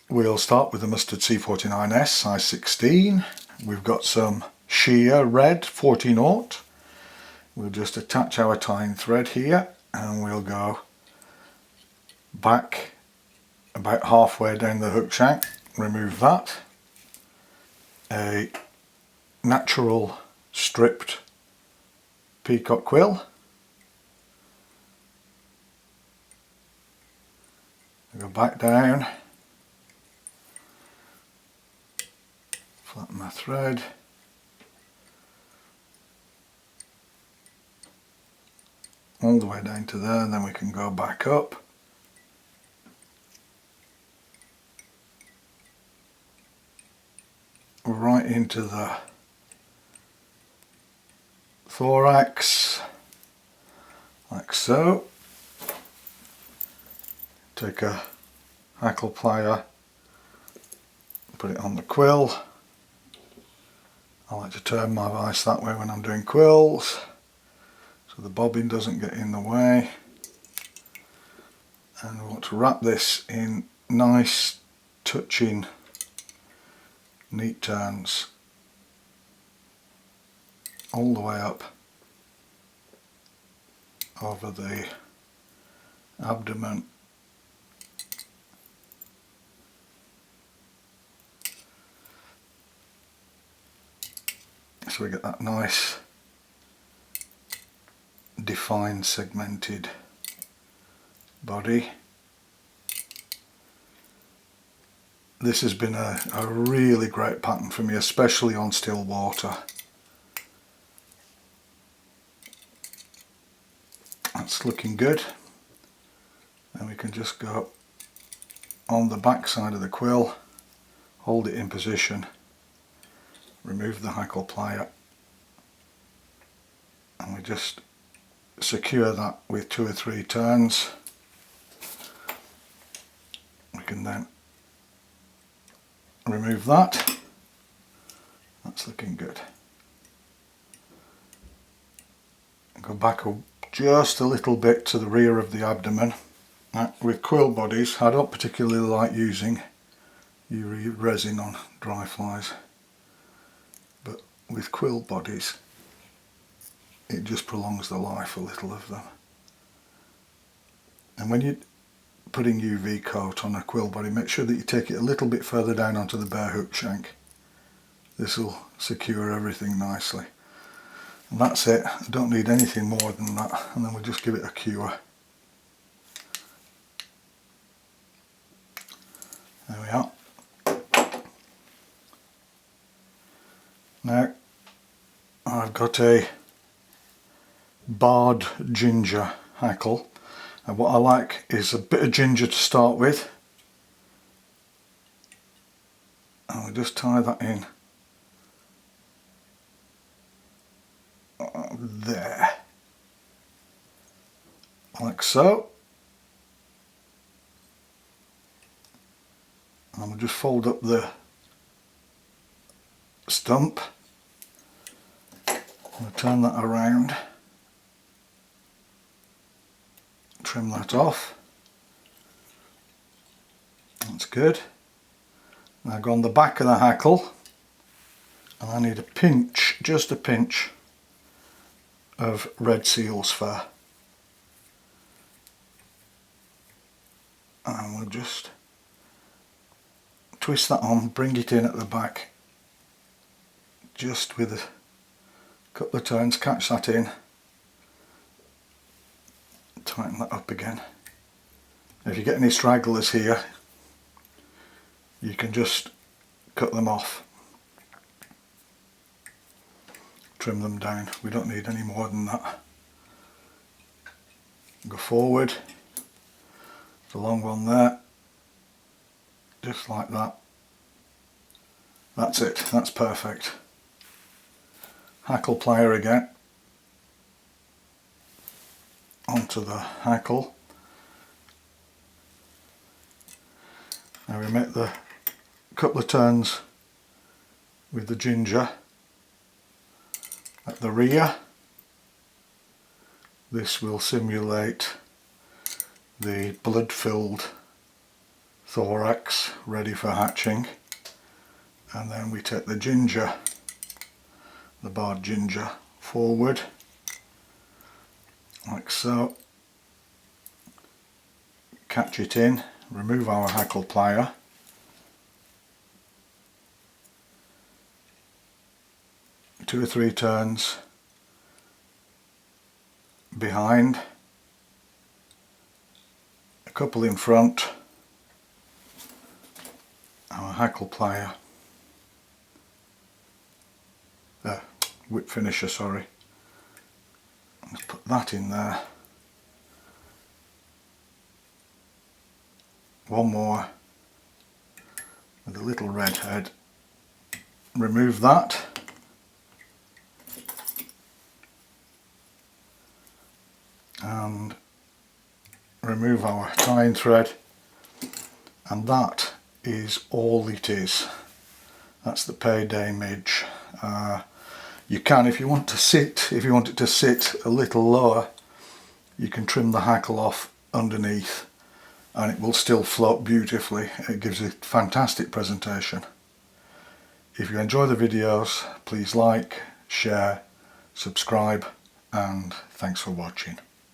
We'll start with the Mustard C49S size 16. We've got some sheer red 14/0. We'll just attach our tying thread here and we'll go back about halfway down the hook shank, remove that. A natural stripped peacock quill. Go back down, flatten my thread, all the way down to there, and then we can go back up. Right into the thorax, like so. Take a hackle plier, put it on the quill. I like to turn my vise that way when I'm doing quills, so the bobbin doesn't get in the way. And we want to wrap this in nice touching neat turns all the way up over the abdomen. So we get that nice defined segmented body. This has been a really great pattern for me, especially on still water. That's looking good. And we can just go on the back side of the quill, hold it in position, remove the hackle plier, and we just secure that with 2 or 3 turns. We can then remove that. That's looking good. Go back just a little bit to the rear of the abdomen. Now, with quill bodies, I don't particularly like using UV resin on dry flies, but with quill bodies it just prolongs the life a little of them. And when you're putting UV coat on a quill body, make sure that you take it a little bit further down onto the bare hook shank. This will secure everything nicely. And that's it. I don't need anything more than that, and then we'll just give it a cure. There we are. Now I've got a barred ginger hackle, and what I like is a bit of ginger to start with, and we'll just tie that in there, like so. And we'll just fold up the stump. We'll turn that around, trim that off. That's good. Now go on the back of the hackle, and I need a pinch, just a pinch of red seal's fur. And we'll just twist that on, bring it in at the back, just with a couple of turns, catch that in, tighten that up again. If you get any stragglers here, you can just cut them off, trim them down. We don't need any more than that. Go forward, there's a long one there, just like that. That's it, that's perfect. Hackle plier again, onto the hackle. Now we make the couple of turns with the ginger at the rear. This will simulate the blood-filled thorax ready for hatching, and then we take the ginger, the barred ginger, forward like so, catch it in, remove our hackle plier, two or three turns behind, a couple in front, our hackle plier, whip finisher, sorry. Let's put that in there. One more with a little red head. Remove that. And remove our tying thread, and that is all it is. That's the payday midge. You can, if you want it to sit a little lower, you can trim the hackle off underneath and it will still float beautifully. It gives a fantastic presentation. If you enjoy the videos, please like, share, subscribe, and thanks for watching.